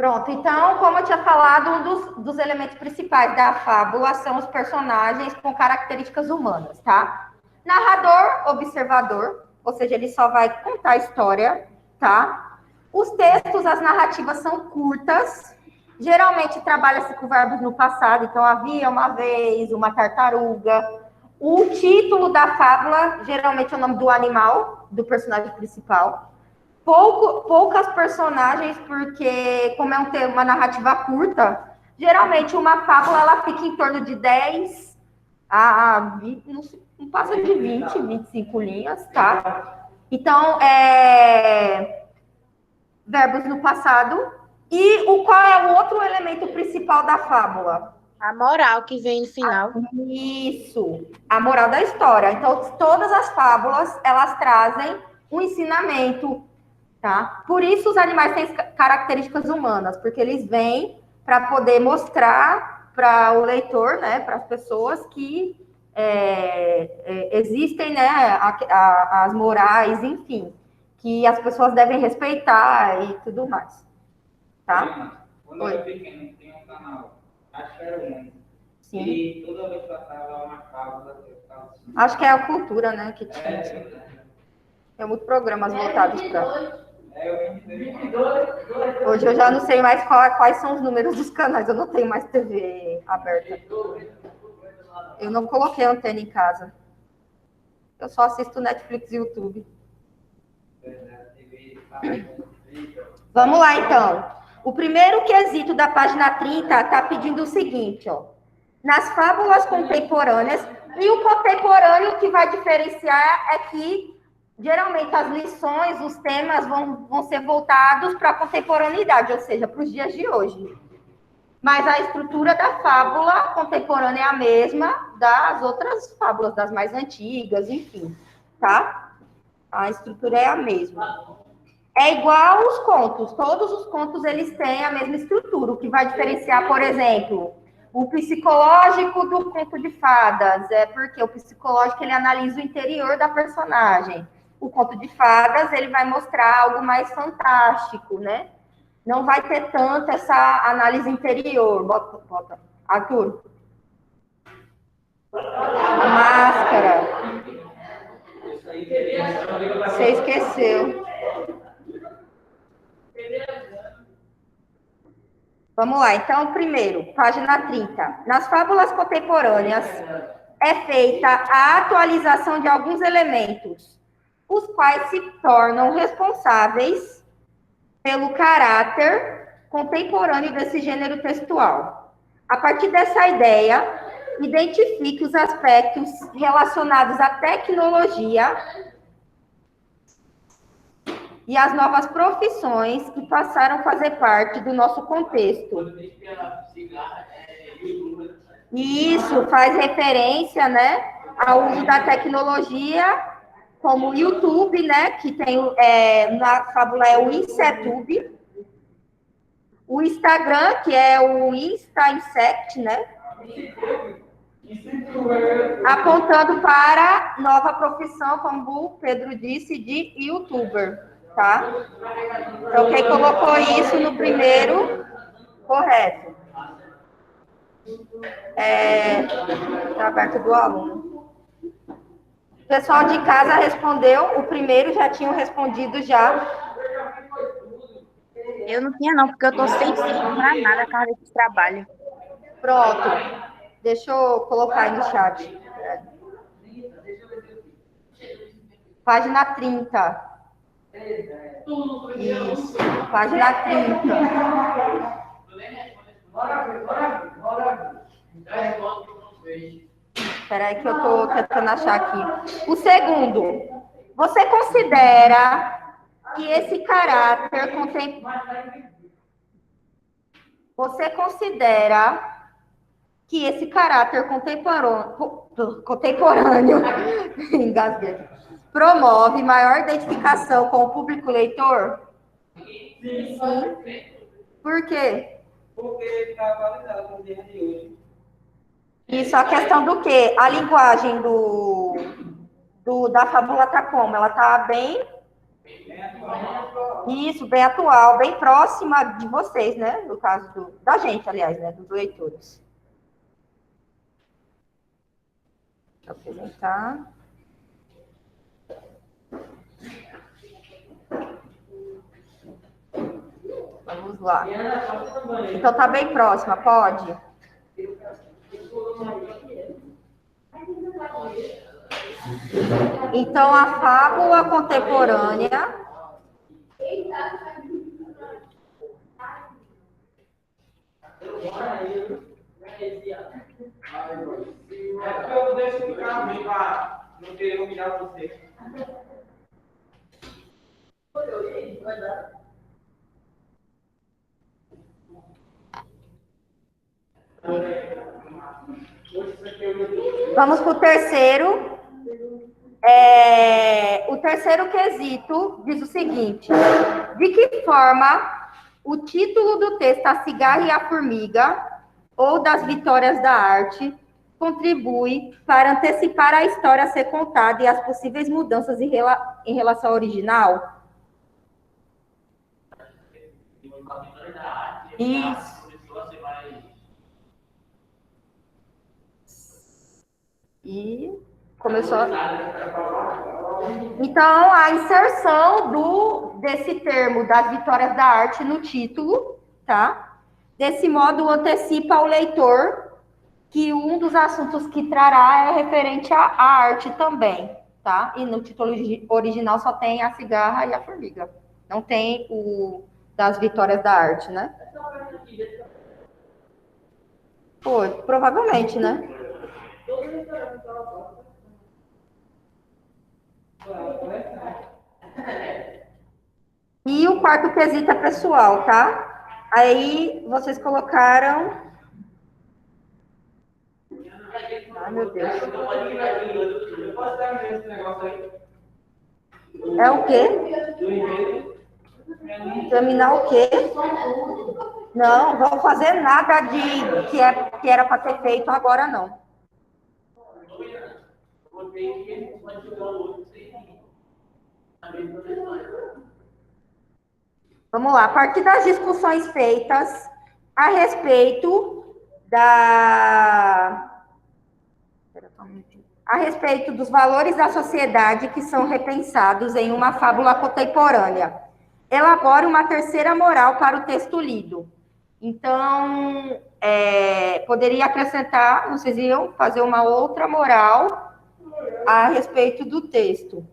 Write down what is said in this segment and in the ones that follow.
Pronto, então, como eu tinha falado, dos elementos principais da fábula são os personagens com características humanas, tá? Narrador, observador, ou seja, ele só vai contar a história, tá? Os textos, as narrativas são curtas, geralmente trabalha-se com verbos no passado, então havia uma vez, uma tartaruga. O título da fábula, geralmente é o nome do animal, do personagem principal. Poucas personagens, porque como é uma narrativa curta, geralmente uma fábula ela fica em torno de 10 a 20, não passa de 20, 25 linhas, tá? Então, verbos no passado. E qual é o outro elemento principal da fábula? A moral que vem no final. Isso, a moral da história. Então, todas as fábulas, elas trazem um ensinamento, tá? Por isso os animais têm características humanas, porque eles vêm para poder mostrar para o leitor, né, para as pessoas que existem, né, as morais, enfim, que as pessoas devem respeitar e tudo mais, tá? Quando eu era pequeno, tinha um canal, acho que era um. Sim. E toda vez que passava uma fábula, eu ficava assim. Acho que é a cultura, né, que tinha. Tem muitos programas voltados para... Hoje eu já não sei mais quais são os números dos canais, eu não tenho mais TV aberta. Eu não coloquei antena em casa. Eu só assisto Netflix e YouTube. Vamos lá, então. O primeiro quesito da página 30 está pedindo o seguinte, ó. Nas fábulas contemporâneas, e o contemporâneo que vai diferenciar é que geralmente as lições, os temas vão ser voltados para a contemporaneidade, ou seja, para os dias de hoje. Mas a estrutura da fábula contemporânea é a mesma das outras fábulas, das mais antigas, enfim, tá? A estrutura é a mesma. É igual aos contos, todos os contos eles têm a mesma estrutura, o que vai diferenciar, por exemplo, o psicológico do conto de fadas, porque o psicológico ele analisa o interior da personagem. O conto de fadas, ele vai mostrar algo mais fantástico, né? Não vai ter tanto essa análise interior. Bota. Arthur. A máscara. Você esqueceu. Vamos lá, então, primeiro, página 30. Nas fábulas contemporâneas, é feita a atualização de alguns elementos, os quais se tornam responsáveis pelo caráter contemporâneo desse gênero textual. A partir dessa ideia, identifique os aspectos relacionados à tecnologia e as novas profissões que passaram a fazer parte do nosso contexto. E isso faz referência, né, ao uso da tecnologia, como o YouTube, né, que tem, na fábula é o Insetube, o Instagram, que é o Insta Insect, né, apontando para nova profissão, como o Pedro disse, de YouTuber, tá? Então, quem colocou isso no primeiro, correto. Está aberto do aluno. O pessoal de casa respondeu, o primeiro já tinham respondido já. Eu não tinha não, porque eu tô sem tempo pra nada, cada vez que trabalho. Pronto. Deixa eu colocar aí no chat. Página 30. Isso. Página 30. Espera aí que eu tô tentando achar aqui. O segundo. Você considera que esse caráter contemporâneo engasguei, promove maior identificação com o público leitor? Sim. Por quê? Porque está validado no dia de hoje. Isso, a questão do quê? A linguagem da fábula tá como? Ela tá bem Isso, bem atual, bem próxima de vocês, né? No caso da gente, aliás, né? Dos leitores. Vou apresentar. Vamos lá. Então, tá bem próxima, pode? Então, a fábula contemporânea. Eu deixo ficar bem para não querer humilhar você. Vamos para o terceiro. O terceiro quesito diz o seguinte: de que forma o título do texto A Cigarra e a Formiga, ou das Vitórias da Arte, contribui para antecipar a história a ser contada e as possíveis mudanças em relação ao original? Isso. E começou. Então, a inserção desse termo das Vitórias da Arte no título, tá? Desse modo, antecipa ao leitor que um dos assuntos que trará é referente à arte também, tá? E no título original só tem a cigarra e a formiga. Não tem o das Vitórias da Arte, né? Foi, provavelmente, né? E o quarto quesito é pessoal, tá? Aí vocês colocaram. Ai, meu Deus. É o quê? Terminar o quê? Não, vou fazer nada de que era para ter feito agora, não. Vamos lá, a partir das discussões feitas a respeito dos valores da sociedade que são repensados em uma fábula contemporânea, elabore uma terceira moral para o texto lido. Então, poderia acrescentar, vocês iam fazer uma outra moral a respeito do texto.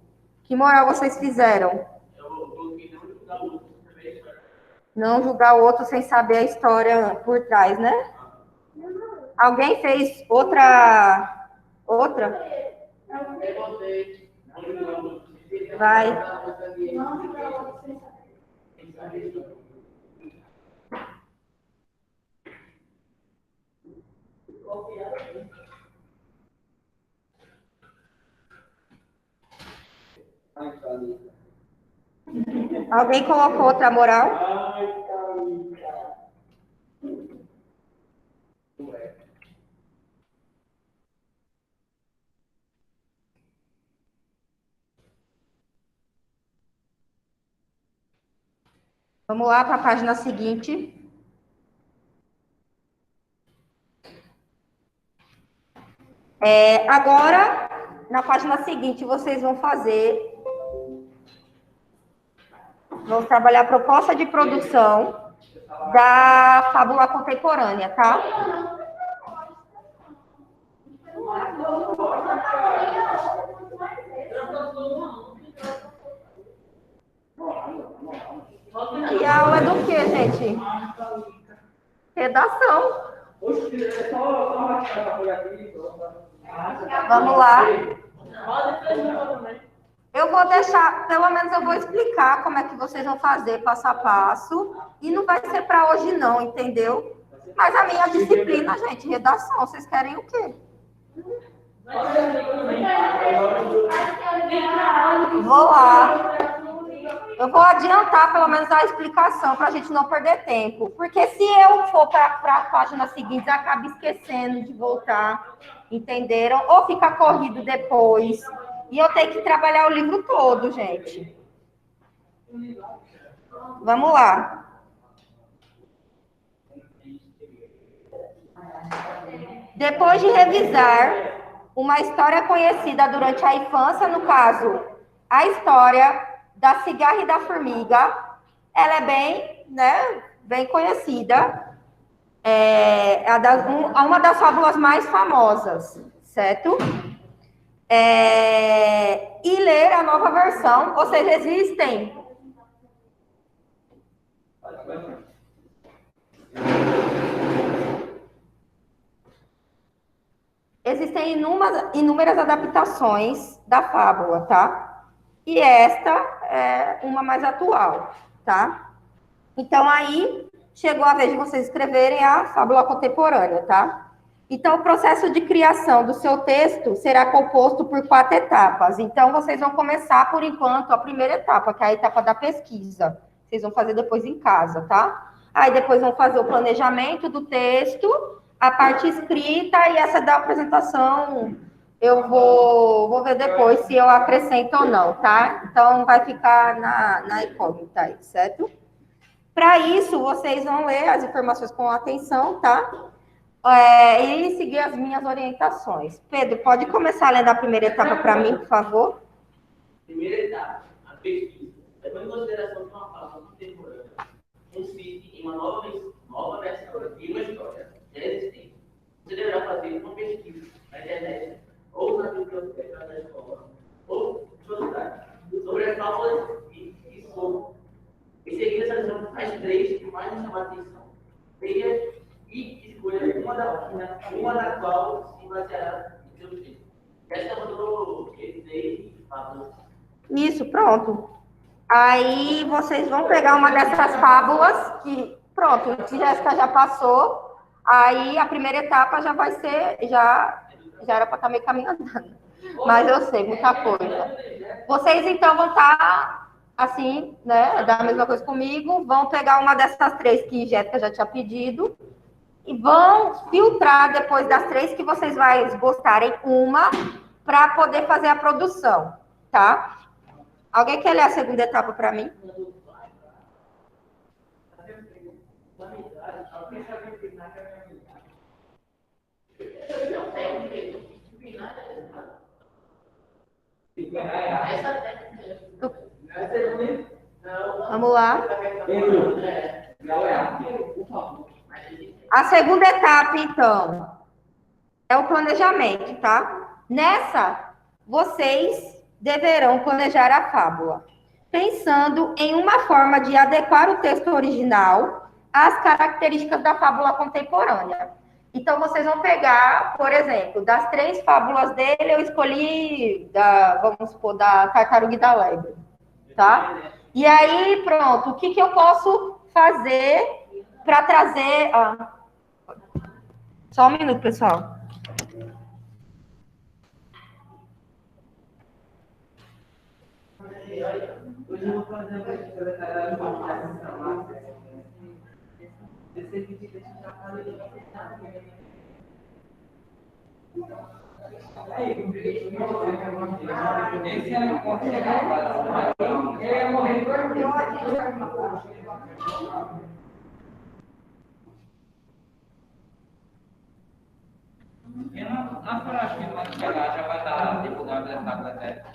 Que moral vocês fizeram? Não julgar o outro sem saber a história por trás, né? Alguém fez outra? Vai. Alguém colocou outra moral? Vamos lá para a página seguinte. Agora, na página seguinte, vocês vão trabalhar a proposta de produção da fábula contemporânea, tá? E a aula é do quê, gente? Redação. Vamos lá. Eu vou deixar, pelo menos eu vou explicar como é que vocês vão fazer passo a passo. E não vai ser para hoje não, entendeu? Mas a minha disciplina, gente, redação, vocês querem o quê? Vou lá. Eu vou adiantar pelo menos a explicação para a gente não perder tempo. Porque se eu for para a página seguinte, eu acabo esquecendo de voltar. Entenderam? Ou fica corrido depois. E eu tenho que trabalhar o livro todo, gente. Vamos lá. Depois de revisar uma história conhecida durante a infância, no caso, a história da cigarra e da formiga, ela é bem, né, bem conhecida. É uma das fábulas mais famosas, certo? E ler a nova versão, ou seja, existem inúmeras adaptações da fábula, tá? E esta é uma mais atual, tá? Então, aí, chegou a vez de vocês escreverem a fábula contemporânea, tá? Então, o processo de criação do seu texto será composto por 4 etapas. Então, vocês vão começar, por enquanto, a primeira etapa, que é a etapa da pesquisa. Vocês vão fazer depois em casa, tá? Aí, depois vão fazer o planejamento do texto, a parte escrita e essa da apresentação eu vou ver depois se eu acrescento ou não, tá? Então, vai ficar na incógnita aí, certo? Para isso, vocês vão ler as informações com atenção, tá? E seguir as minhas orientações. Pedro, pode começar lendo a primeira etapa para mim, por favor? Primeira etapa, a pesquisa. Levando em consideração que uma fábula contemporânea consiste em uma nova versão de uma história já existente. Você deverá fazer uma pesquisa na internet ou na biblioteca da escola ou na sua cidade sobre as fábulas e sobre. Em seguida, selecione as 3 que mais nos chamam a atenção. Leia e escolha uma da qual se baseará em seu texto. Essa é uma do fábulas. Isso, pronto. Aí vocês vão pegar uma dessas fábulas que, pronto, que Jéssica já passou. Aí a primeira etapa já vai ser, já era para estar meio caminhando. Mas eu sei, muita coisa. Vocês então vão estar assim, né, da mesma coisa comigo, vão pegar uma dessas 3 que Jéssica já tinha pedido e vão filtrar depois das 3 que vocês vão gostarem uma para poder fazer a produção, tá? Alguém quer ler a segunda etapa para mim? Vamos lá. A segunda etapa, então, é o planejamento, tá? Nessa, vocês deverão planejar a fábula, pensando em uma forma de adequar o texto original às características da fábula contemporânea. Então, vocês vão pegar, por exemplo, das 3 fábulas dele, eu escolhi, vamos supor, da Tartaruga e da Lebre, tá? E aí, pronto, o que eu posso fazer para trazer... Só um minuto, pessoal. Hoje eu vou fazer uma pesquisa da cara a coragem que nós pegar já vai estar divulgado essa plateia.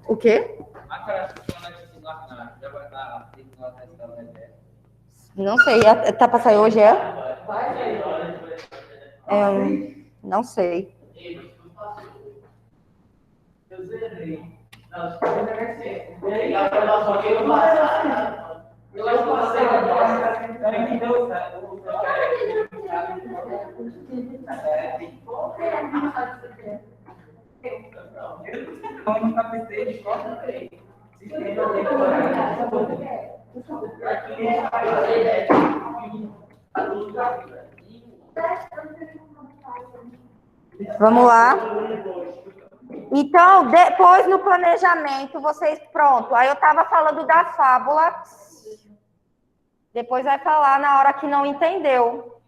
O quê? A coragem que nós divulgar já vai estar divulgado essa plateia. Não sei. A etapa saiu hoje, é? Não sei. Eu zerei. Não, acho que eu zerei. E aí, a gravação que eu passei. Eu acho que você não entendeu, sabe? Eu nunca pensei de corta aí. Vamos lá. Então, depois no planejamento, vocês, pronto. Aí eu estava falando da fábula. Depois vai falar na hora que não entendeu.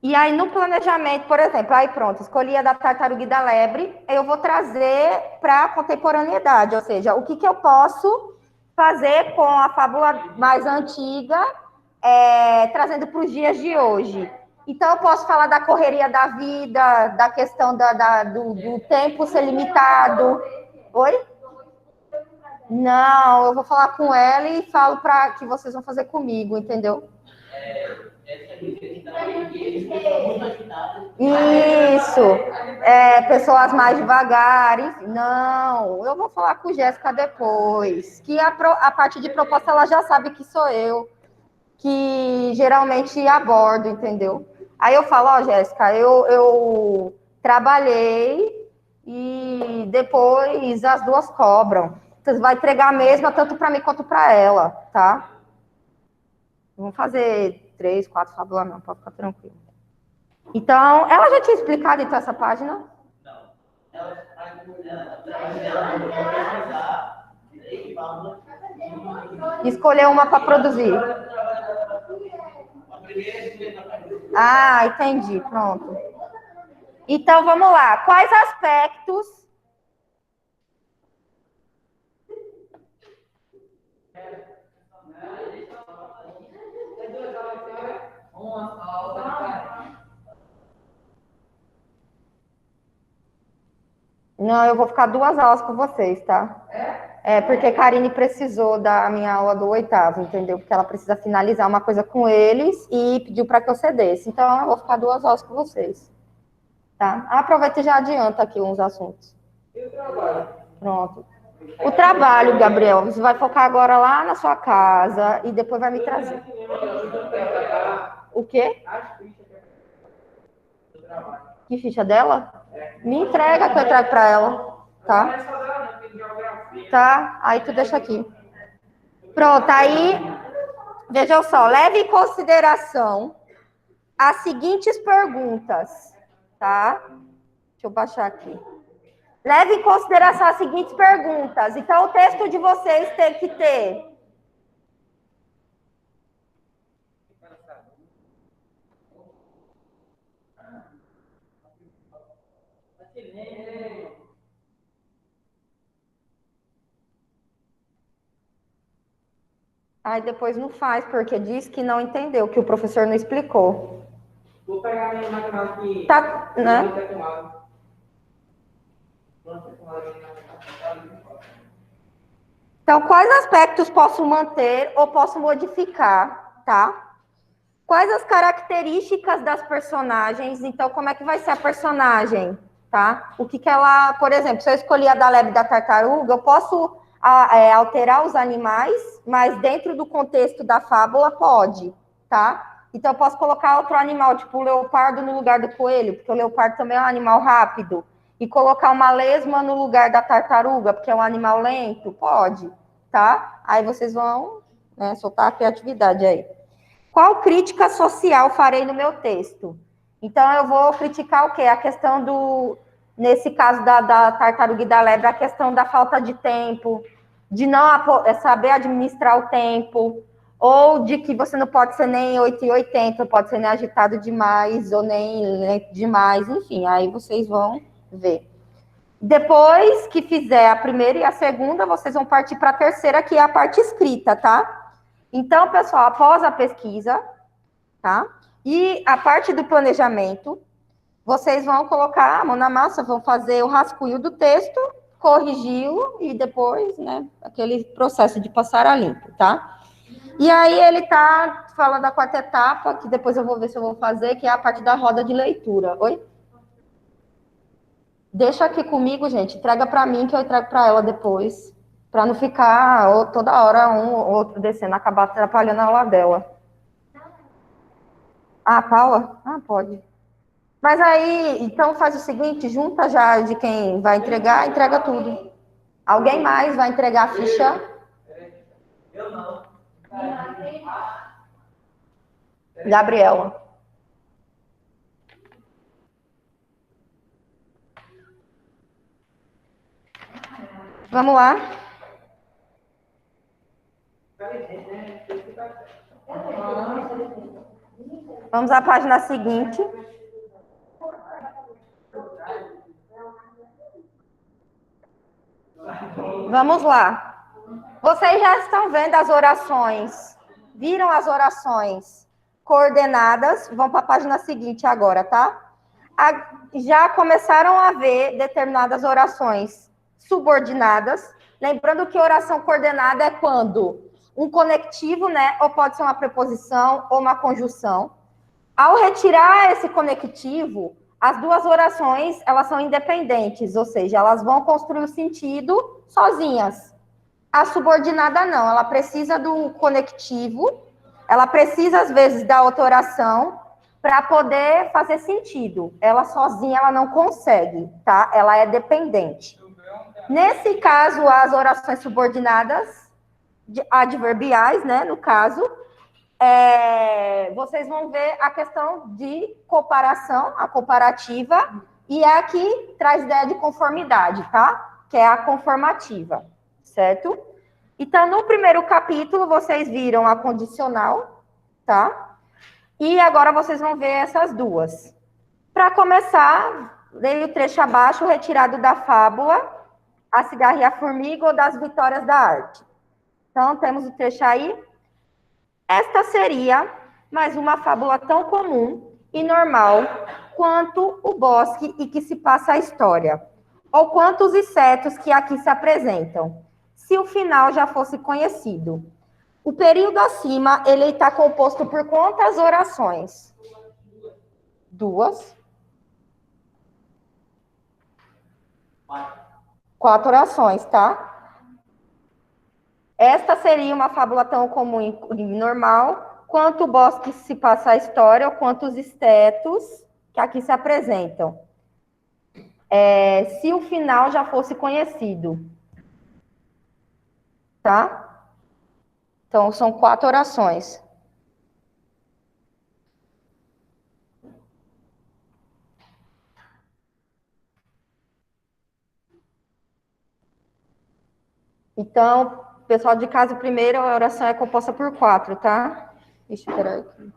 E aí, no planejamento, por exemplo, aí pronto, escolhi a da tartaruga e da lebre, eu vou trazer para a contemporaneidade, ou seja, o que, que eu posso fazer com a fábula mais antiga, trazendo para os dias de hoje. Então, eu posso falar da correria da vida, da questão do tempo ser limitado. Oi? Não, eu vou falar com ela e falo para que vocês vão fazer comigo, entendeu? Isso, pessoas mais devagar, enfim. Não, eu vou falar com Jéssica depois. Que a parte de proposta ela já sabe que sou eu, que geralmente abordo, entendeu? Aí eu falo, ó, Jéssica, eu trabalhei e depois as duas cobram. Você vai entregar a mesma tanto para mim quanto para ela, tá? Não vamos fazer 3, 4 fábulas, não, pode ficar tranquilo. Então, ela já tinha explicado, então, essa página? Escolher uma para produzir. Ah, entendi, pronto. Então, vamos lá. Quais aspectos... Não, eu vou ficar 2 aulas com vocês, tá? Porque Karine precisou da minha aula do 8º, entendeu? Porque ela precisa finalizar uma coisa com eles e pediu para que eu cedesse. Então, eu vou ficar 2 aulas com vocês, tá? Aproveita e já adianta aqui uns assuntos. E o trabalho? Pronto. O trabalho, Gabriel, você vai focar agora lá na sua casa e depois vai me trazer. O quê? Que ficha dela? Me entrega que eu trago para ela, tá? Tá? Aí tu deixa aqui. Pronto, aí, vejam só, leve em consideração as seguintes perguntas, tá? Deixa eu baixar aqui. Leve em consideração as seguintes perguntas. Então, o texto de vocês tem que ter... Aí depois não faz, porque diz que não entendeu, que o professor não explicou. Vou pegar a minha matemática aqui. Tá, né? Então, quais aspectos posso manter ou posso modificar, tá? Quais as características das personagens? Então, como é que vai ser a personagem, tá? O que que ela... Por exemplo, se eu escolher a da lebre e da tartaruga, eu posso alterar os animais, mas dentro do contexto da fábula pode, tá? Então, eu posso colocar outro animal, tipo o leopardo no lugar do coelho, porque o leopardo também é um animal rápido. E colocar uma lesma no lugar da tartaruga, porque é um animal lento? Pode, tá? Aí vocês vão, né, soltar a criatividade aí. Qual crítica social farei no meu texto? Então, eu vou criticar o quê? A questão do, nesse caso da tartaruga e da lebre, a questão da falta de tempo, de não saber administrar o tempo, ou de que você não pode ser nem 8 e 80, pode ser nem agitado demais, ou nem lento demais, enfim, aí vocês vão ver. Depois que fizer a primeira e a segunda, vocês vão partir para a terceira, que é a parte escrita, tá? Então, pessoal, após a pesquisa, tá? E a parte do planejamento, vocês vão colocar a mão na massa, vão fazer o rascunho do texto, corrigi-lo e depois, né, aquele processo de passar a limpo, tá? E aí ele tá falando da 4ª etapa, que depois eu vou ver se eu vou fazer, que é a parte da roda de leitura. Oi? Deixa aqui comigo, gente, entrega para mim que eu entrego para ela depois, para não ficar toda hora um ou outro descendo, acabar atrapalhando a aula dela. Ah, Paula? Ah, pode. Mas aí, então faz o seguinte, junta já de quem vai entregar, entrega tudo. Alguém mais vai entregar a ficha? Eu não. Gabriela. Vamos lá. Vamos à página seguinte. Vamos lá. Vocês já estão vendo as orações? Viram as orações coordenadas? Vão para a página seguinte agora, tá? Já começaram a ver determinadas orações subordinadas. Lembrando que oração coordenada é quando um conectivo, né? Ou pode ser uma preposição ou uma conjunção. Ao retirar esse conectivo, as duas orações, elas são independentes, ou seja, elas vão construir o sentido sozinhas. A subordinada não, ela precisa do conectivo, ela precisa, às vezes, da outra oração para poder fazer sentido. Ela sozinha, ela não consegue, tá? Ela é dependente. Nesse caso, as orações subordinadas, adverbiais, né, no caso, vocês vão ver a questão de comparação, a comparativa, e é a que traz ideia de conformidade, tá? Que é a conformativa, certo? Então, no primeiro capítulo, vocês viram a condicional, tá? E agora vocês vão ver essas duas. Para começar, leia o trecho abaixo, retirado da fábula A Cigarra e a Formiga ou das Vitórias da Arte. Então, temos o trecho aí. Esta seria mais uma fábula tão comum e normal quanto o bosque e que se passa a história, ou quanto os insetos que aqui se apresentam, se o final já fosse conhecido. O período acima, ele está composto por quantas orações? Duas. 4 orações, tá? Esta seria uma fábula tão comum e normal quanto o bosque se passa a história, ou quanto os insetos que aqui se apresentam. Se o final já fosse conhecido. Tá? Então, são 4 orações. Então, pessoal de casa, primeiro, a oração é composta por 4, tá? Deixa eu tirar aqui.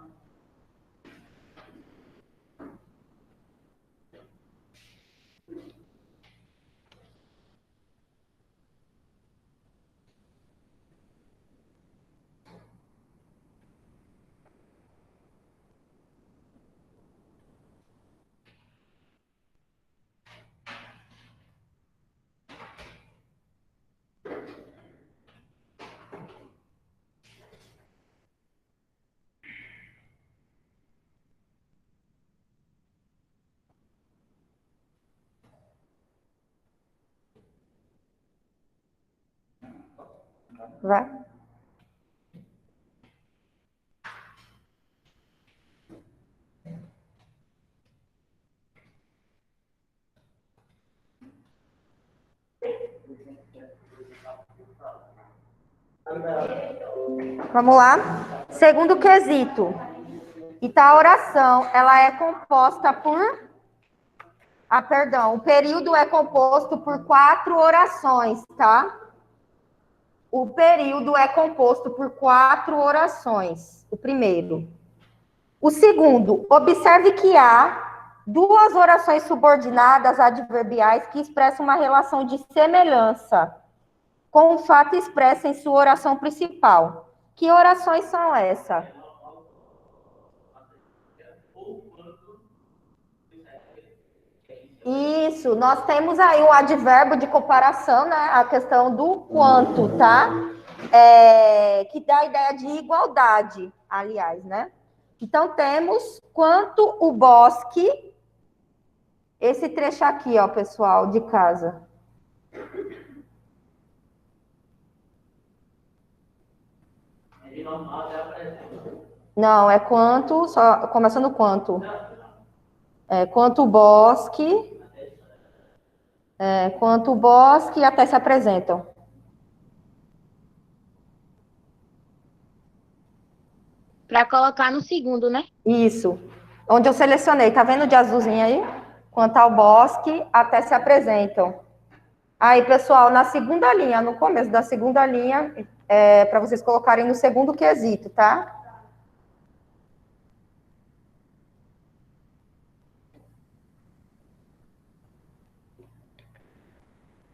Vai. Vamos lá. Segundo quesito. Então, a oração, ela é composta por... o período é composto por 4 orações, tá? O período é composto por 4 orações, o primeiro. O segundo, observe que há 2 orações subordinadas adverbiais que expressam uma relação de semelhança com o fato expresso em sua oração principal. Que orações são essas? Isso, nós temos aí um advérbio de comparação, né? A questão do quanto, tá? Que dá a ideia de igualdade, aliás, né? Então, temos quanto o bosque, esse trecho aqui, ó, pessoal, de casa. Não, é quanto, só começando quanto. Quanto o bosque, até se apresentam. Para colocar no segundo, né? Isso. Onde eu selecionei, tá vendo de azulzinho aí? Quanto ao bosque, até se apresentam. Aí, pessoal, na segunda linha, no começo da segunda linha, para vocês colocarem no segundo quesito, tá?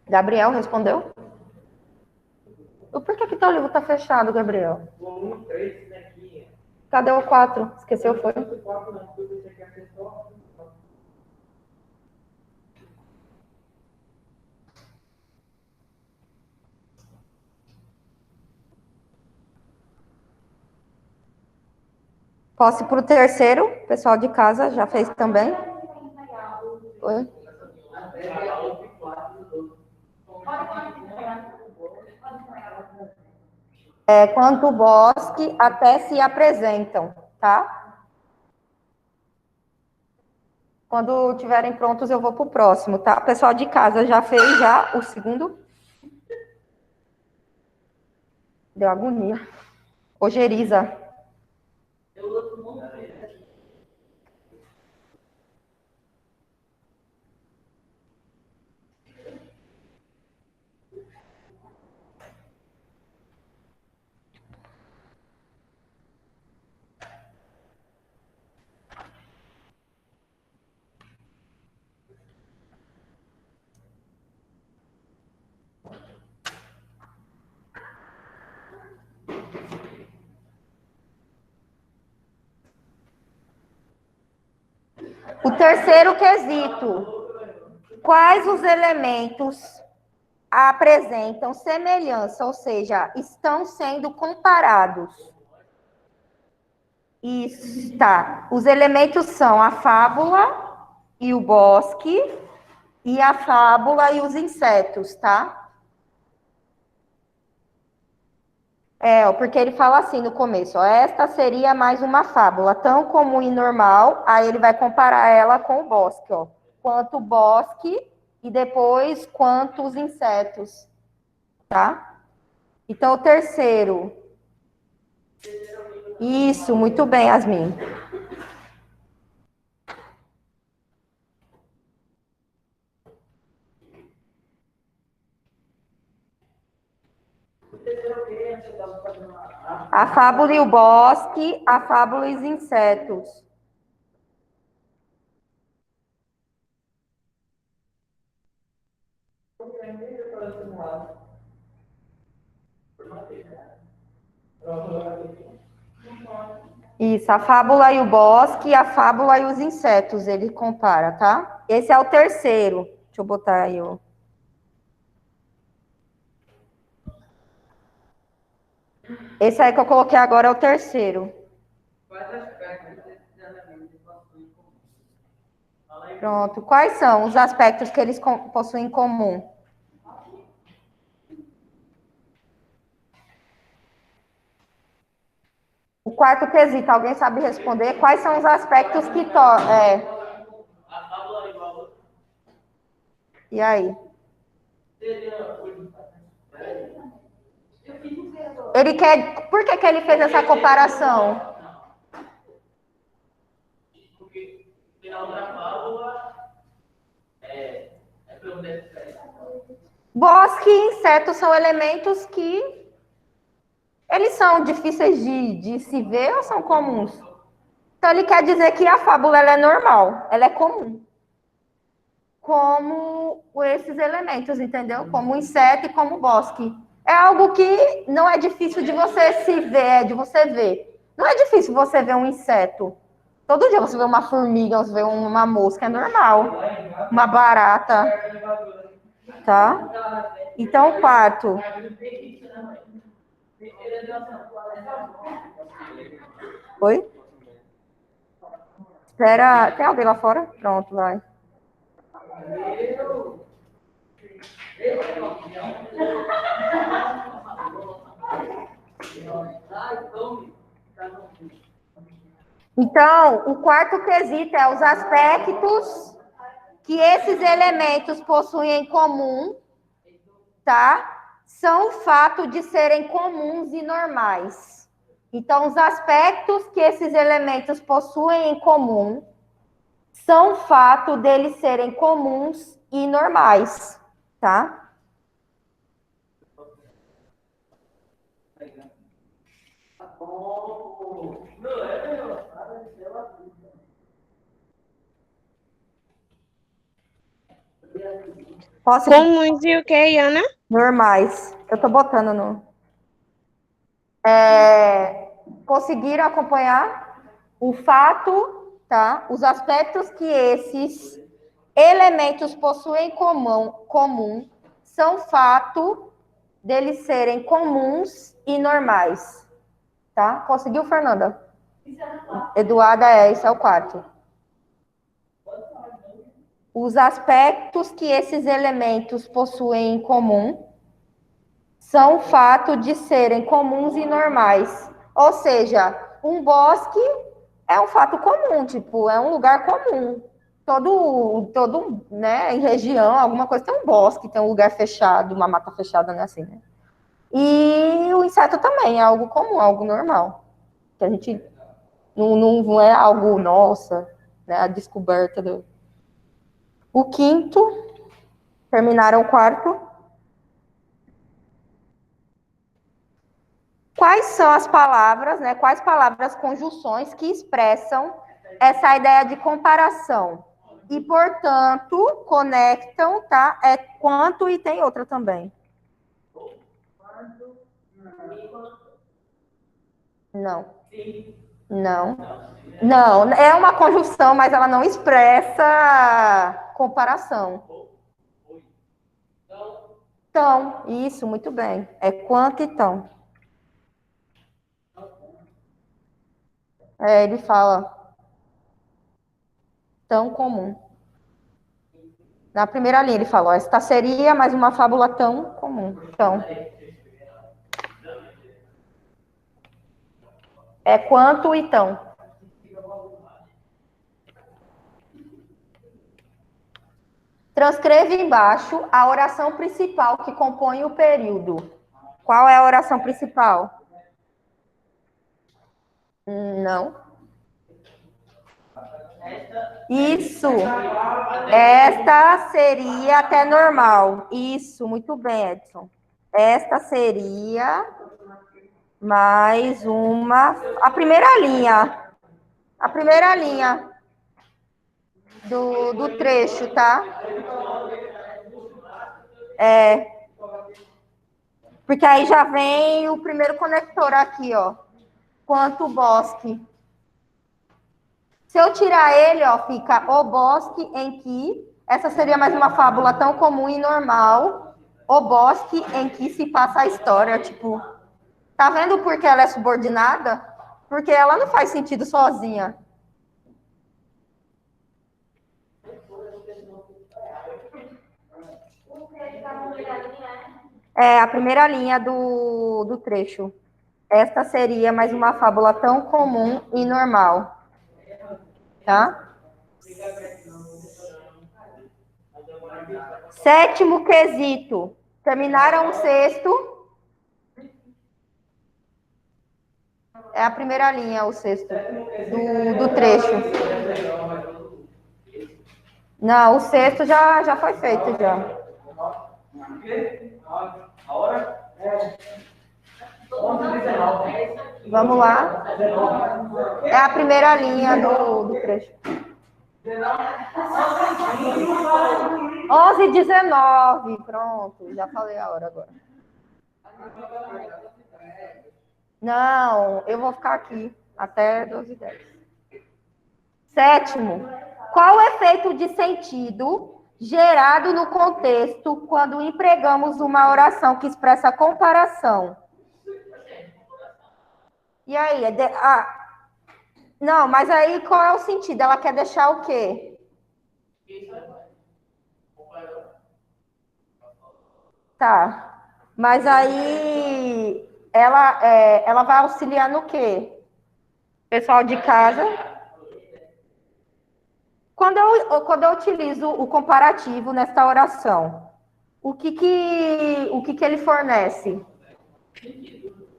Gabriel respondeu? Por que o teu livro tá fechado, Gabriel? Cadê o 4? Esqueceu, foi? Posso ir para o terceiro? O pessoal de casa já fez também? Oi? Quanto o bosque até se apresentam, tá? Quando estiverem prontos, eu vou para o próximo, tá? O pessoal de casa já fez já o segundo? Deu agonia. Ojeriza. O terceiro quesito. Quais os elementos apresentam semelhança, ou seja, estão sendo comparados? Está. Os elementos são a fábula e o bosque, e a fábula e os insetos, tá? Porque ele fala assim no começo, ó, esta seria mais uma fábula, tão comum e normal, aí ele vai comparar ela com o bosque, ó. Quanto o bosque e depois quanto os insetos, tá? Então, o terceiro. Isso, muito bem, Yasmin. A fábula e o bosque, a fábula e os insetos. Isso, a fábula e o bosque, a fábula e os insetos, ele compara, tá? Esse é o terceiro. Deixa eu botar aí, ó. Esse aí que eu coloquei agora é o terceiro. Pronto. Quais são os aspectos que eles possuem em comum? O quarto quesito, alguém sabe responder? Quais são os aspectos que E aí? Ele quer. Por que ele fez essa comparação? Bosque e insetos são elementos que eles são difíceis de se ver ou são comuns? Então ele quer dizer que a fábula ela é normal, ela é comum. Como esses elementos, entendeu? Como o inseto e como o bosque. É algo que não é difícil de você se ver, de você ver. Não é difícil você ver um inseto. Todo dia você vê uma formiga, você vê uma mosca, é normal. Uma barata. Tá? Então, quarto. Oi? Espera. Tem alguém lá fora? Pronto, vai. Então, o quarto quesito é os aspectos que esses elementos possuem em comum, tá? São o fato de serem comuns e normais. Então, os aspectos que esses elementos possuem em comum são o fato deles serem comuns e normais, tá? Posso Comuns e o que, Ana? normais. Eu tô botando no. Conseguiram acompanhar o fato, tá? Os aspectos que esses elementos possuem em comum são fato deles serem comuns e normais, tá? Conseguiu, Fernanda? Eduarda, esse é o quarto. Os aspectos que esses elementos possuem em comum são fato de serem comuns e normais. Ou seja, um bosque é um fato comum, tipo, é um lugar comum. Todo, né, em região, alguma coisa tem um bosque, tem um lugar fechado, uma mata fechada, né, assim, né? E o inseto também é algo comum, algo normal. Que a gente não é algo, nossa, né, a descoberta do... O quinto, terminaram o quarto. Quais são as palavras, né? Quais palavras, conjunções que expressam essa ideia de comparação? E, portanto, conectam, tá? É quanto e tem outra também. Não. Não. Não, é uma conjunção, mas ela não expressa comparação. Então, isso, muito bem. É quanto e tão. Ele fala tão comum. Na primeira linha ele fala, ó, esta seria mais uma fábula tão comum. Então, é quanto e tão. Transcreva embaixo a oração principal que compõe o período. Qual é a oração principal? Não. Isso. Esta seria até normal. Isso, muito bem, Edson. Esta seria mais uma. A primeira linha. A primeira linha do trecho, tá? Porque aí já vem o primeiro conector aqui, ó. Quanto bosque. Se eu tirar ele, ó, fica o bosque em que, essa seria mais uma fábula tão comum e normal, o bosque em que se passa a história, tipo, tá vendo por que ela é subordinada? Porque ela não faz sentido sozinha. É a primeira linha do trecho. Esta seria mais uma fábula tão comum e normal, tá? Sétimo quesito. Terminaram o sexto. É a primeira linha, o sexto, do trecho. Não, o sexto já foi feito, já. Vamos lá. É a primeira linha do trecho. 11h19. Pronto, já falei a hora agora. Não, eu vou ficar aqui até 12h10. Sétimo, qual o efeito de sentido gerado no contexto quando empregamos uma oração que expressa comparação? E aí? Não, mas aí qual é o sentido? Ela quer deixar o quê? Tá. Mas aí ela vai auxiliar no quê? Pessoal de casa. Quando eu utilizo o comparativo nessa oração, o que ele fornece?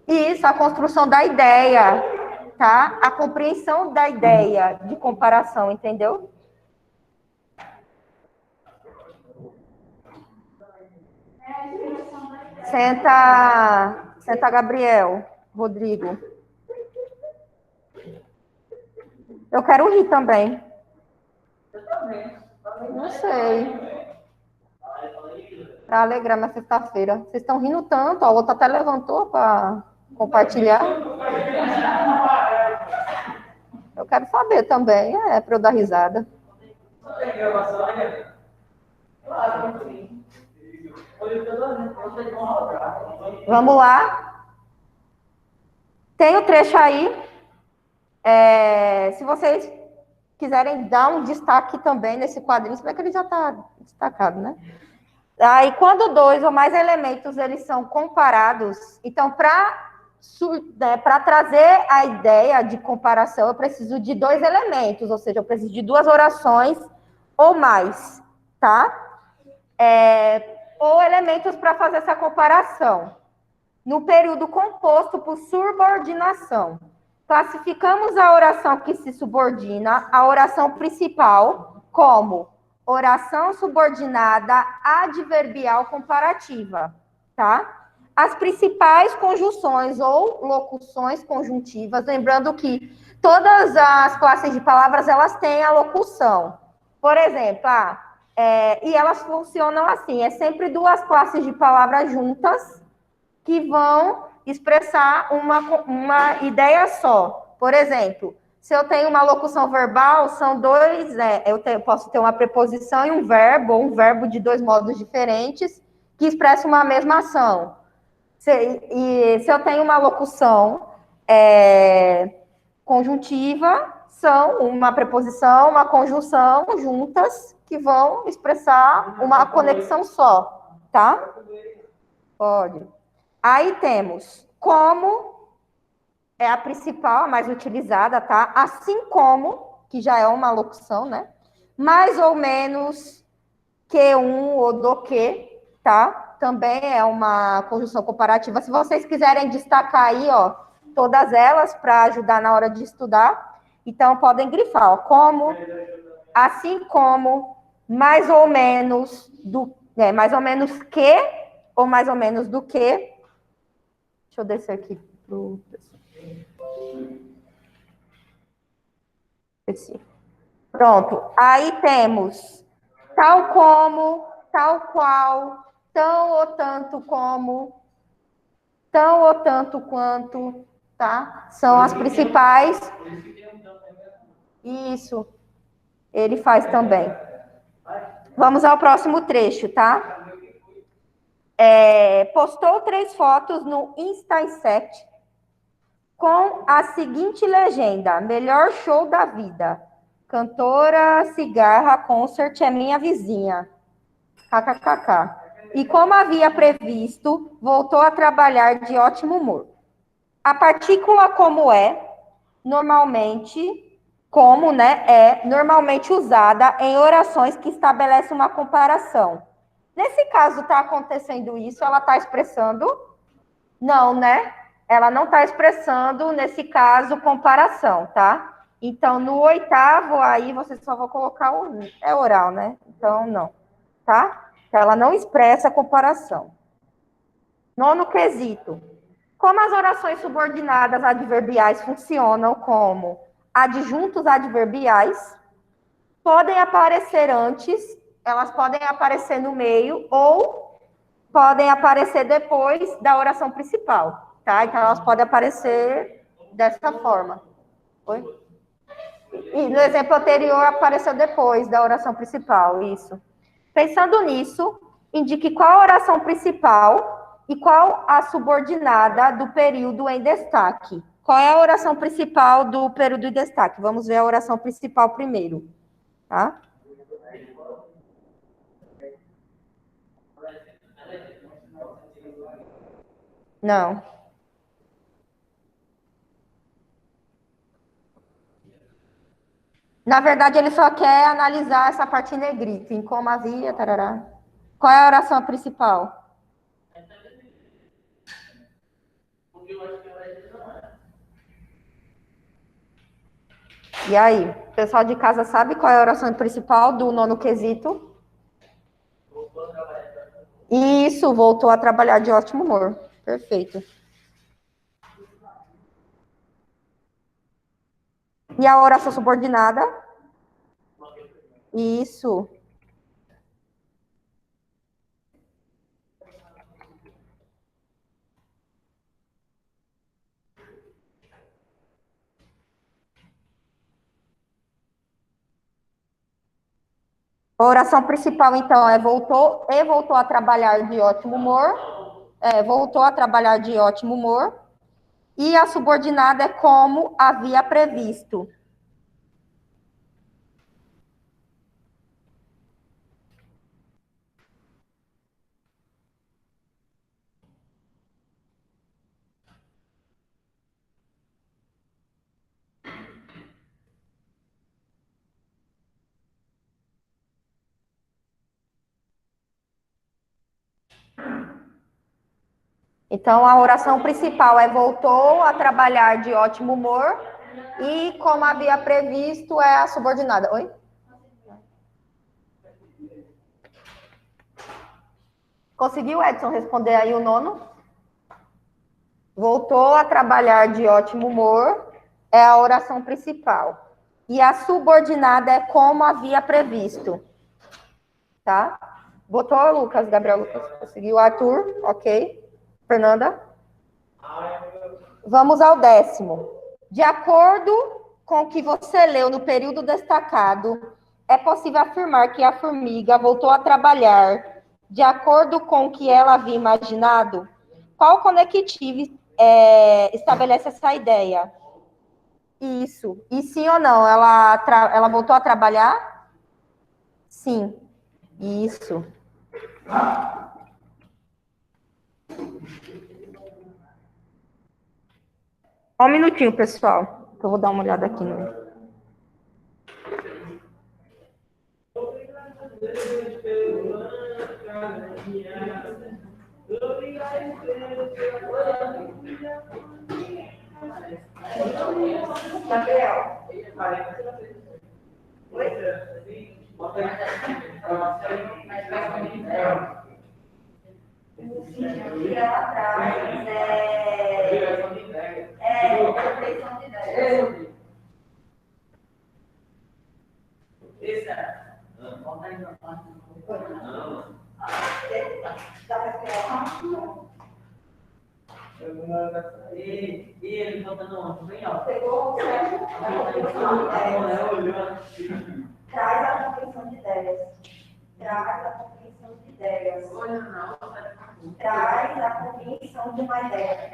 Isso, a construção da ideia, tá? A compreensão da ideia de comparação, entendeu? Senta, Gabriel, Rodrigo. Eu quero rir também. Não sei. para alegrar minha sexta-feira. Vocês estão rindo tanto, a outra até levantou para compartilhar. Eu quero saber também, para eu dar risada. Vamos lá. Tem o trecho aí. Se vocês quiserem dar um destaque também nesse quadrinho, se bem que ele já está destacado, né? Aí, quando dois ou mais elementos eles são comparados, então, para trazer a ideia de comparação, eu preciso de dois elementos, ou seja, eu preciso de duas orações ou mais, tá? Ou elementos para fazer essa comparação. No período composto por subordinação, classificamos a oração que se subordina à oração principal como oração subordinada adverbial comparativa, tá? As principais conjunções ou locuções conjuntivas, lembrando que todas as classes de palavras, elas têm a locução. Por exemplo, e elas funcionam assim, é sempre duas classes de palavras juntas que vão expressar uma ideia só. Por exemplo, se eu tenho uma locução verbal, são dois, posso ter uma preposição e um verbo de dois modos diferentes, que expressam uma mesma ação. Se eu tenho uma locução conjuntiva, são uma preposição, uma conjunção juntas, que vão expressar uma conexão só, tá? Pode. Aí temos como é a principal, a mais utilizada, tá? Assim como, que já é uma locução, né? Mais ou menos que um ou do que, tá? Também é uma conjunção comparativa. Se vocês quiserem destacar aí, ó, todas elas para ajudar na hora de estudar, então podem grifar, ó, como, assim como, mais ou menos mais ou menos que, ou mais ou menos do que. Deixa eu descer aqui para o... Pronto. Aí temos tal como, tal qual, tão ou tanto como, tão ou tanto quanto, tá? São as principais. Isso. Ele faz também. Vamos ao próximo trecho, tá? Postou 3 fotos no Insta7 com a seguinte legenda: melhor show da vida. Cantora Cigarra Concert é minha vizinha. KKKK. E como havia previsto, voltou a trabalhar de ótimo humor. A partícula normalmente usada em orações que estabelecem uma comparação. Nesse caso, está acontecendo isso, ela está expressando? Não, né? Ela não está expressando, nesse caso, comparação, tá? Então, no 8º, aí você só vai colocar é oral, né? Então, não, tá? Então, ela não expressa comparação. 9º quesito. Como as orações subordinadas adverbiais funcionam como adjuntos adverbiais, podem aparecer antes, elas podem aparecer no meio ou podem aparecer depois da oração principal, tá? Então, elas podem aparecer dessa forma. Oi? E no exemplo anterior, apareceu depois da oração principal, isso. Pensando nisso, indique qual a oração principal e qual a subordinada do período em destaque. Qual é a oração principal do período em destaque? Vamos ver a oração principal primeiro, tá? Não. Na verdade, ele só quer analisar essa parte em negrito, em como havia, tarará. Qual é a oração principal? E aí, o pessoal de casa sabe qual é a oração principal do 9º quesito? Isso, voltou a trabalhar de ótimo humor. Perfeito. E a oração subordinada? Isso. A oração principal, então, é voltou a trabalhar de ótimo humor. Voltou a trabalhar de ótimo humor. E a subordinada é como havia previsto. Então, a oração principal é voltou a trabalhar de ótimo humor e, como havia previsto, é a subordinada. Oi? Conseguiu, Edson, responder aí o nono? Voltou a trabalhar de ótimo humor é a oração principal. E a subordinada é como havia previsto. Tá? Botou, Lucas, Gabriel Lucas. Conseguiu, Arthur, ok. Fernanda? Vamos ao 10º. De acordo com o que você leu no período destacado, é possível afirmar que a formiga voltou a trabalhar de acordo com o que ela havia imaginado? Qual conectivo estabelece essa ideia? Isso. E sim ou não? Ela voltou a trabalhar? Sim. Isso. Só um minutinho, pessoal, que eu vou dar uma olhada aqui no... Gabriel. Oi? Ela traz perfeição de ideias. E ele botando ontem, bem alto. Pegou o certo? Traz a compreensão de ideias. Traz a compreensão de ideias. Traz a compreensão de uma ideia.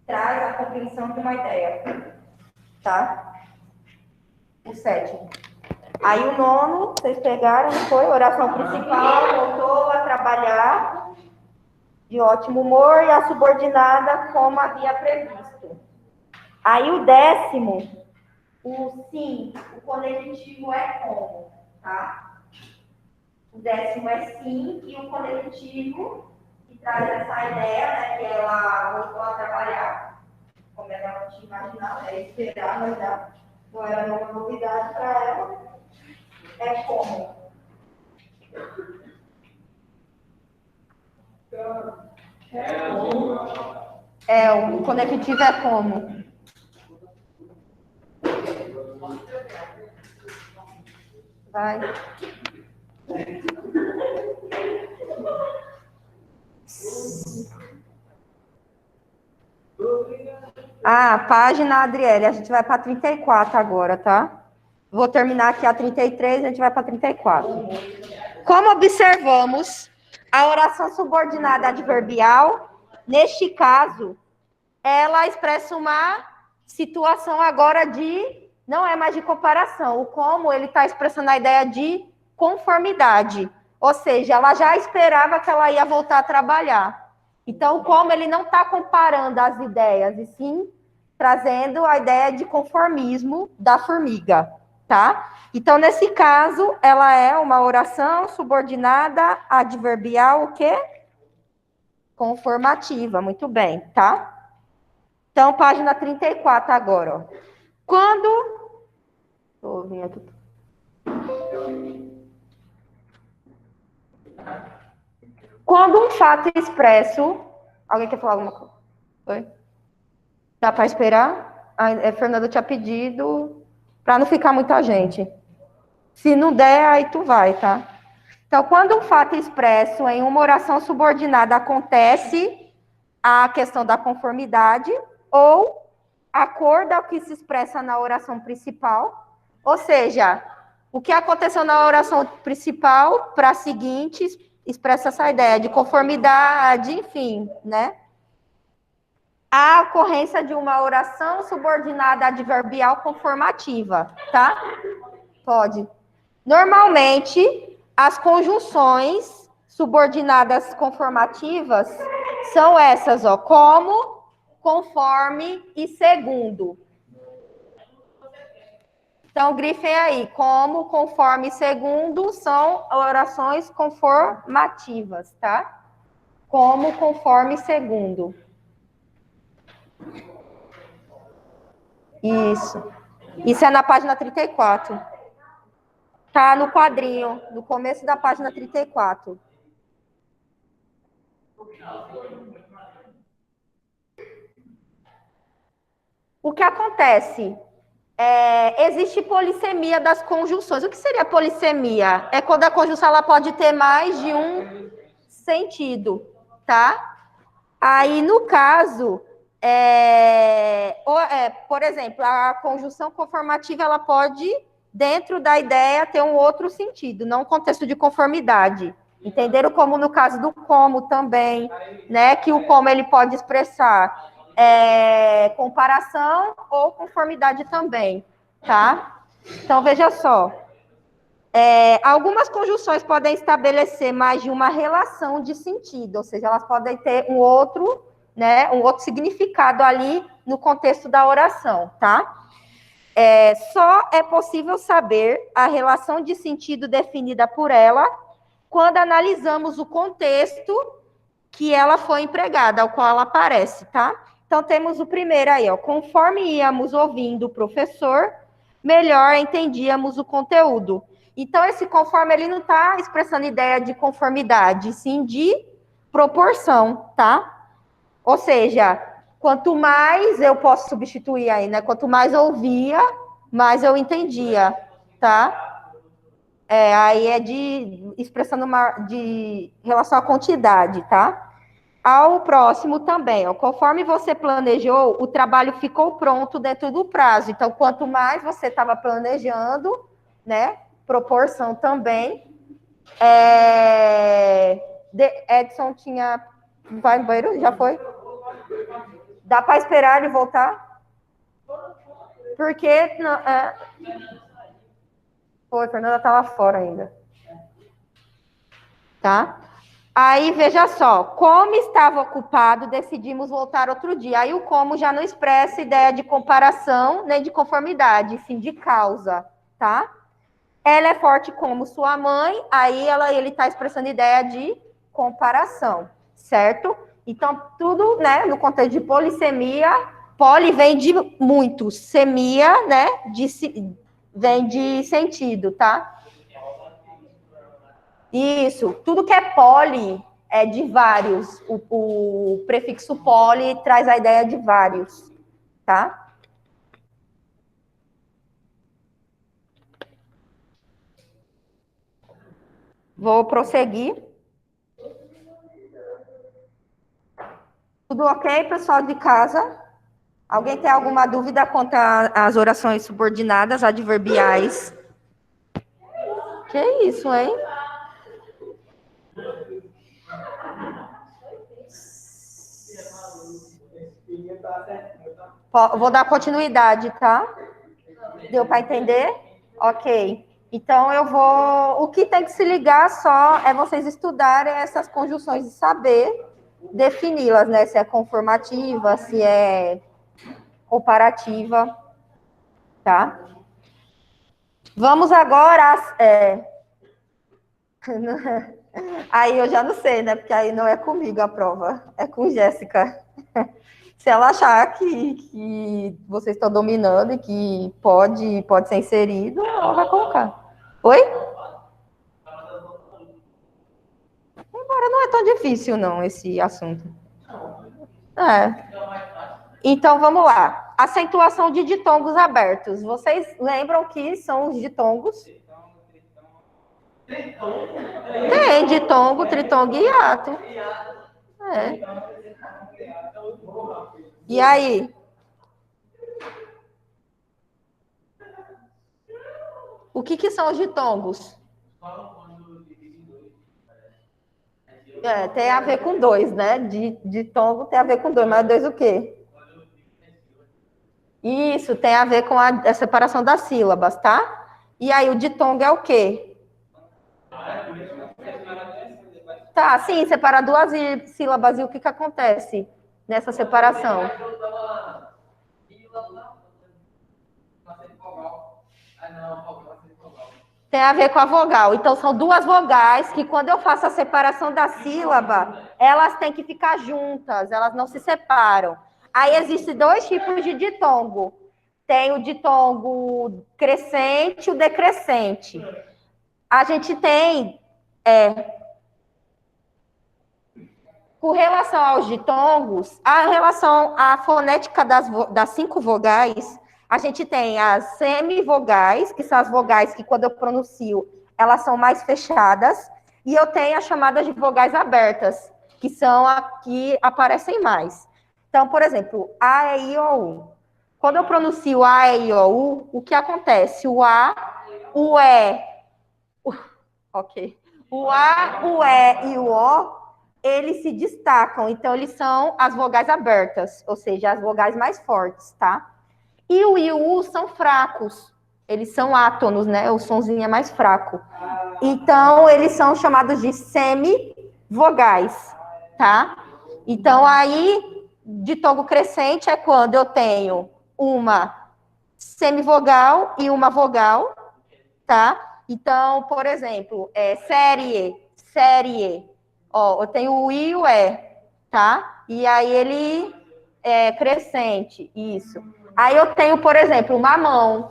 Traz a compreensão de uma ideia. Tá? O 7º. Aí o 9º, vocês pegaram, foi oração principal, voltou a trabalhar de ótimo humor e a subordinada como havia previsto. Aí o 10º, o sim, o conectivo é como, tá? O 10º é sim e o conectivo que traz essa ideia, né, que ela voltou a trabalhar, como ela tinha imaginado, esperar, mas já não era nenhuma novidade para ela. É como? O conectivo é como? Vai. Página, Adriele, a gente vai para 34 agora, tá? Vou terminar aqui a 33, a gente vai para 34. Como observamos, a oração subordinada adverbial, neste caso, ela expressa uma situação agora não é mais de comparação. O como, ele está expressando a ideia de conformidade. Ou seja, ela já esperava que ela ia voltar a trabalhar. Então, como ele não está comparando as ideias, e sim trazendo a ideia de conformismo da formiga, tá? Então, nesse caso, ela é uma oração subordinada adverbial, o quê? Conformativa, muito bem, tá? Então, página 34 agora, ó. Quando um fato expresso... Alguém quer falar alguma coisa? Oi? Dá para esperar? A Fernanda tinha pedido para não ficar muita gente. Se não der, aí tu vai, tá? Então, quando um fato expresso em uma oração subordinada acontece a questão da conformidade ou acordo ao que se expressa na oração principal, ou seja, O que aconteceu na oração principal, para a seguinte, expressa essa ideia de conformidade, enfim, né? A ocorrência de uma oração subordinada adverbial conformativa, tá? Pode. Normalmente, as conjunções subordinadas conformativas são essas, ó, como, conforme e segundo. Então, grifem aí, como, conforme e segundo são orações conformativas, tá? Como, conforme e segundo. Isso. Isso é na página 34. Tá no quadrinho, no começo da página 34. O que acontece? Existe polissemia das conjunções. O que seria polissemia? É quando a conjunção ela pode ter mais de um sentido, tá? Aí, no caso, por exemplo, a conjunção conformativa ela pode, dentro da ideia, ter um outro sentido, não um contexto de conformidade. Entenderam? Como no caso do como também, né? Que o como ele pode expressar comparação ou conformidade também, tá? Então, veja só. Algumas conjunções podem estabelecer mais de uma relação de sentido, ou seja, elas podem ter um outro significado ali no contexto da oração, tá? Só é possível saber a relação de sentido definida por ela quando analisamos o contexto que ela foi empregada, ao qual ela aparece, tá? Então, temos o primeiro aí, ó. Conforme íamos ouvindo o professor, melhor entendíamos o conteúdo. Então, esse conforme, ele não está expressando ideia de conformidade, sim de proporção, tá? Ou seja, quanto mais eu posso substituir aí, né? Quanto mais eu ouvia, mais eu entendia, tá? Aí é expressando de relação à quantidade, tá? Ao próximo também, ó, conforme você planejou, o trabalho ficou pronto dentro do prazo. Então, quanto mais você estava planejando, né? Proporção também. Edson tinha. Vai no banheiro? Já foi? Dá para esperar ele voltar? Porque. Não, Foi, Fernanda estava fora ainda. Tá? Aí, veja só, como estava ocupado, decidimos voltar outro dia. Aí o como já não expressa ideia de comparação, nem de conformidade, sim de causa, tá? Ela é forte como sua mãe, aí ele está expressando ideia de comparação, certo? Então, tudo, né, no contexto de polissemia, poli vem de muito, semia, né, vem de sentido, tá? Isso, tudo que é poli é de vários. O prefixo poli traz a ideia de vários, tá? Vou prosseguir. Tudo ok, pessoal de casa? Alguém tem alguma dúvida quanto às orações subordinadas adverbiais? Que isso, hein? Vou dar continuidade, tá? Deu para entender? Ok. Então, o que tem que se ligar só é vocês estudarem essas conjunções e saber defini-las, né? Se é conformativa, se é comparativa, tá? Vamos agora Aí eu já não sei, né? Porque aí não é comigo a prova, é com Jéssica. Se ela achar que vocês estão dominando e que pode ser inserido, ela vai colocar. Oi? Embora não é tão difícil, não, esse assunto. Então, vamos lá. Acentuação de ditongos abertos. Vocês lembram que são os ditongos? Tem ditongo, tritongo e hiato. E aí? O que são os ditongos? Tem a ver com dois, né? Ditongo tem a ver com dois, mas dois o quê? Isso, tem a ver com a separação das sílabas, tá? E aí, o ditongo é o quê? Tá, sim, separa duas sílabas. E o que acontece nessa separação? Tem a ver com a vogal. Então, são duas vogais que, quando eu faço a separação da sílaba, elas têm que ficar juntas, elas não se separam. Aí, existem dois tipos de ditongo. Tem o ditongo crescente e o decrescente. A gente tem, com relação aos ditongos, a relação à fonética das 5 vogais, a gente tem as semivogais, que são as vogais que, quando eu pronuncio, elas são mais fechadas, e eu tenho as chamadas de vogais abertas, que são as que aparecem mais. Então, por exemplo, A, E, I, O, U. Quando eu pronuncio A, E, I, O, U, o que acontece? O A, o E, ok. O A, o E e o O, eles se destacam, então eles são as vogais abertas, ou seja, as vogais mais fortes, tá? E o I e o U são fracos, eles são átonos, né? O sonzinho é mais fraco. Então, eles são chamados de semivogais, tá? Então, aí, ditongo crescente é quando eu tenho uma semivogal e uma vogal, tá? Então, por exemplo, série. Ó, eu tenho o I e o E, tá? E aí ele é crescente, isso. Aí eu tenho, por exemplo, mamão.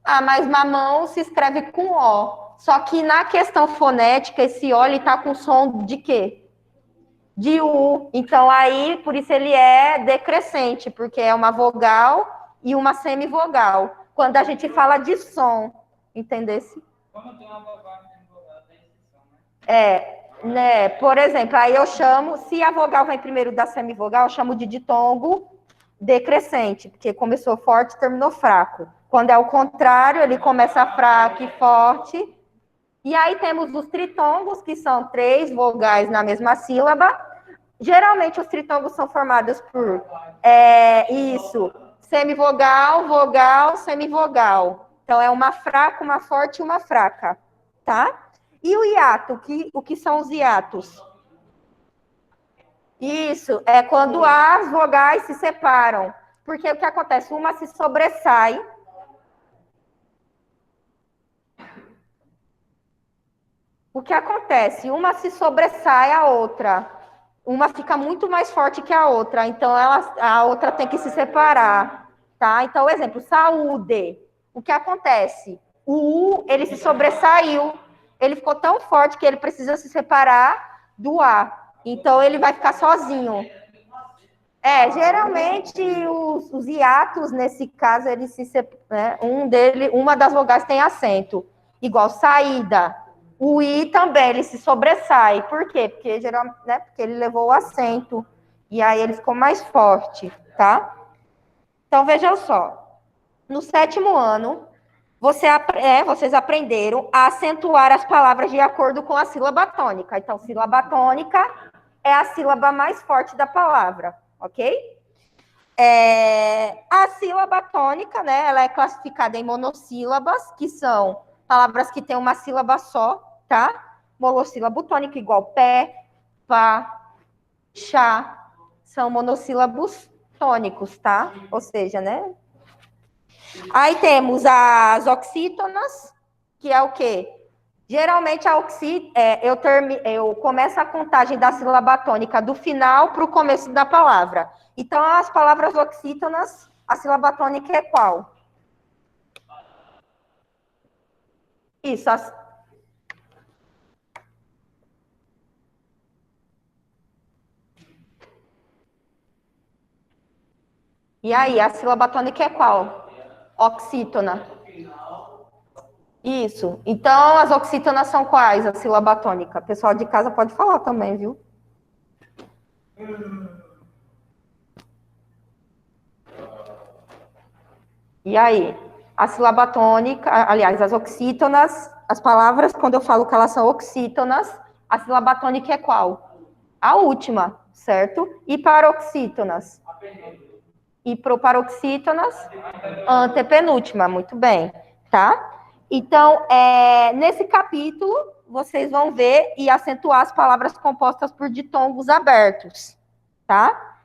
Ah, mas mamão se escreve com O. Só que na questão fonética, esse O, ele tá com som de quê? De U. Então, aí, por isso ele é decrescente, porque é uma vogal e uma semivogal. Quando a gente fala de som, entendesse? Quando tem uma vogal e semivogal, tem esse som, né? Né? Por exemplo, aí eu chamo, se a vogal vem primeiro da semivogal, eu chamo de ditongo decrescente, porque começou forte e terminou fraco. Quando é o contrário, ele começa fraco e forte. E aí temos os tritongos, que são 3 vogais na mesma sílaba. Geralmente os tritongos são formados por semivogal, vogal, semivogal. Então é uma fraca, uma forte e uma fraca, tá? E o hiato, o que são os hiatos? Isso, é quando as vogais se separam. Porque o que acontece? Uma se sobressai. O que acontece? Uma se sobressai a outra. Uma fica muito mais forte que a outra. Então, a outra tem que se separar. Tá? Então, exemplo, saúde. O que acontece? O U, ele se sobressaiu. Ele ficou tão forte que ele precisa se separar do A. Então, ele vai ficar sozinho. Geralmente, os hiatos, nesse caso, eles uma das vogais tem acento. Igual saída. O I também, ele se sobressai. Por quê? Porque, porque ele levou o acento. E aí, ele ficou mais forte, tá? Então, vejam só. No 7º ano, vocês aprenderam a acentuar as palavras de acordo com a sílaba tônica. Então, sílaba tônica é a sílaba mais forte da palavra, ok? A sílaba tônica, né, ela é classificada em monossílabas, que são palavras que têm uma sílaba só, tá? Monossílabo tônico, igual pé, pá, chá, são monossílabos tônicos, tá? Ou seja, né? Aí temos as oxítonas, que é o quê? Geralmente, eu começo a contagem da sílaba tônica do final para o começo da palavra. Então, as palavras oxítonas, a sílaba tônica é qual? Isso. E aí, a sílaba tônica é qual? Oxítona. Isso. Então, as oxítonas são quais? A sílaba tônica. O pessoal de casa pode falar também, viu? E aí? A sílaba tônica, aliás, as oxítonas, as palavras, quando eu falo que elas são oxítonas, a sílaba tônica é qual? A última, certo? E paroxítonas? E paroxítonas? Antepenúltima, muito bem, tá? Então, nesse capítulo, vocês vão ver e acentuar as palavras compostas por ditongos abertos, tá?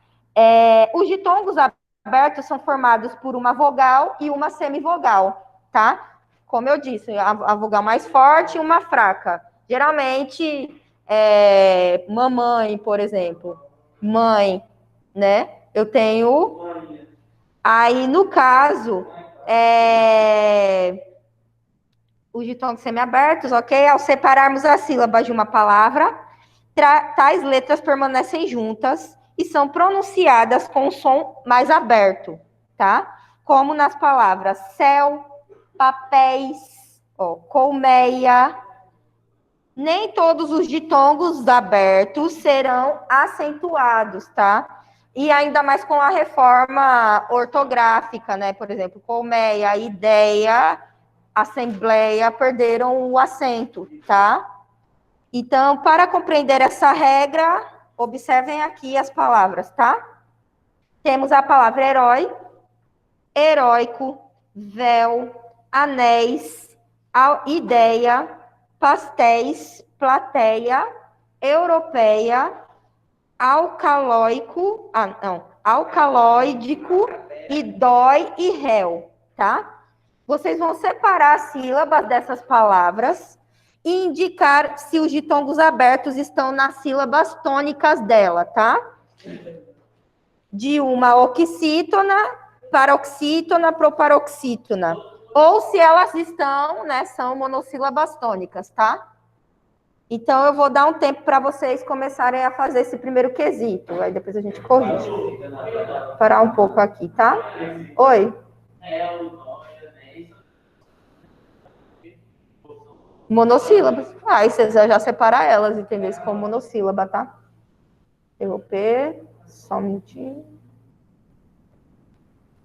Os ditongos abertos são formados por uma vogal e uma semivogal, tá? Como eu disse, a vogal mais forte e uma fraca. Geralmente, mamãe, por exemplo. Mãe, né? Eu tenho... Aí, no caso, os ditongos semiabertos, ok? Ao separarmos as sílabas de uma palavra, tais letras permanecem juntas e são pronunciadas com o som mais aberto, tá? Como nas palavras céu, papéis, colmeia. Nem todos os ditongos abertos serão acentuados, tá? E ainda mais com a reforma ortográfica, né? Por exemplo, colmeia, ideia, assembleia perderam o acento, tá? Então, para compreender essa regra, observem aqui as palavras, tá? Temos a palavra herói, heróico, véu, anéis, ideia, pastéis, plateia, europeia, alcaloídico, e dói e réu, tá? Vocês vão separar as sílabas dessas palavras e indicar se os ditongos abertos estão nas sílabas tônicas dela, tá? De uma oxítona, paroxítona, proparoxítona. Ou se elas estão, né, são monossílabas tônicas, tá? Então, eu vou dar um tempo para vocês começarem a fazer esse primeiro quesito. Aí depois a gente corrige. Vou parar um pouco aqui, tá? Oi? Monossílabas. Aí vocês já separar elas, entendeu? Como monossílaba, tá? Eu vou só um minutinho.